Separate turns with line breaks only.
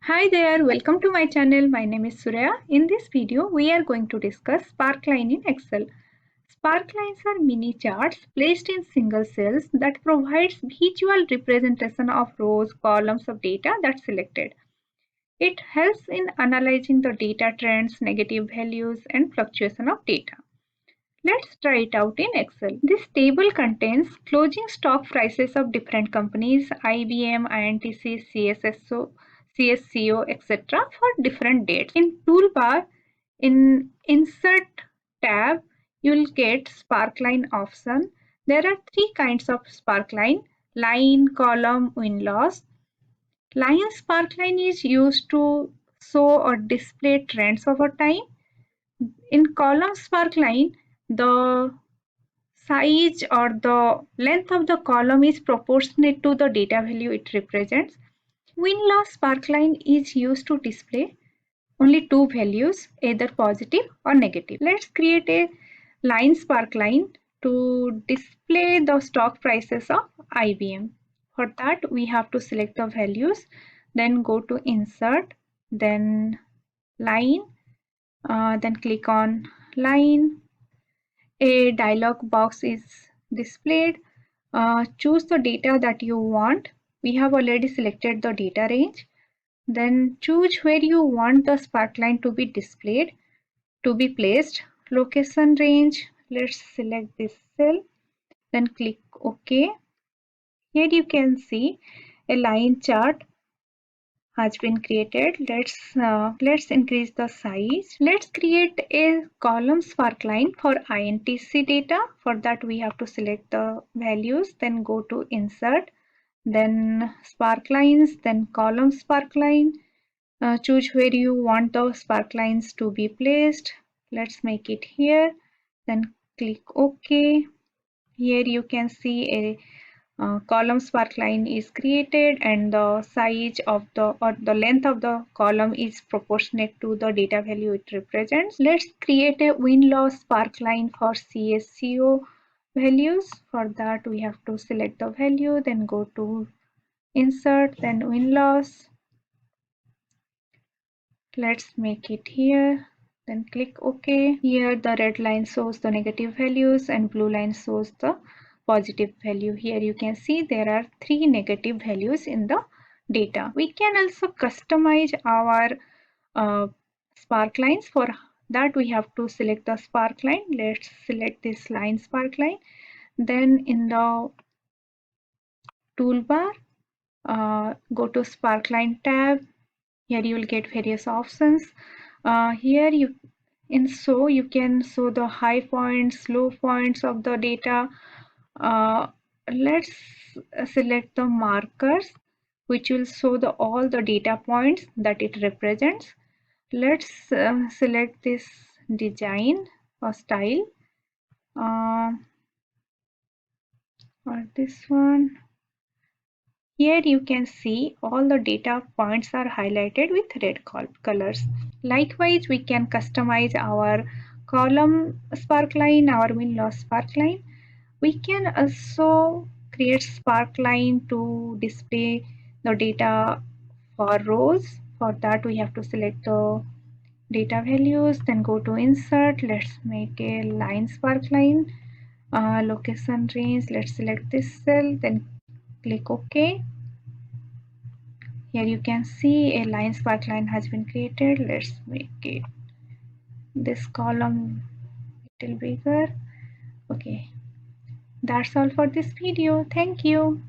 Hi there, welcome to my channel. My name is Surya. In this video, we are going to discuss Sparkline in Excel. Sparklines are mini charts placed in single cells that provides visual representation of rows, columns of data that's selected. It helps in analyzing the data trends, negative values, and fluctuation of data. Let's try it out in Excel. This table contains closing stock prices of different companies, IBM, INTC, CSCO, etc. for different dates. In toolbar, in Insert tab, you'll get Sparkline option. There are three kinds of Sparkline: line, column, win-loss. Line Sparkline is used to show or display trends over time. In column Sparkline, the size or the length of the column is proportionate to the data value it represents. Win-loss Sparkline is used to display only two values, either positive or negative. Let's create a line Sparkline to display the stock prices of IBM. For that, we have to select the values, then go to Insert, then Line, then click on Line. A dialog box is displayed. Choose the data that you want. We have already selected the data range. Then choose where you want the sparkline to be displayed, to be placed. Location range, let's select this cell. Then click OK. Here you can see a line chart has been created. Let's increase the size. Let's create a column sparkline for INTC data. For that we have to select the values, then go to Insert, then Sparklines, then column sparkline. Choose where you want the sparklines to be placed. Let's make it here, then click OK. Here you can see a column sparkline is created, and the size of the length of the column is proportionate to the data value it represents. Let's create a win-loss sparkline for CSCO values. For that we have to select the value, then go to Insert, then win-loss. Let's make it here, then click OK. Here the red line shows the negative values and blue line shows the positive value. Here you can see there are three negative values in the data. We can also customize our sparklines. For that we have to select the sparkline. Let's select this line sparkline. Then in the toolbar, go to Sparkline tab. Here you will get various options. Here you can show the high points, low points of the data. Let's select the markers which will show all the data points that it represents. Let's select this design or style, or this one. Here you can see all the data points are highlighted with red colors. Likewise, we can customize our column sparkline, our win-loss sparkline. We can also create sparkline to display the data for rows. For that we have to select the data values, then go to Insert. Let's make a line sparkline. Location range, let's select this cell, then click OK. Here you can see a line sparkline has been created. Let's make it this column a little bigger. Okay, that's all for this video. Thank you.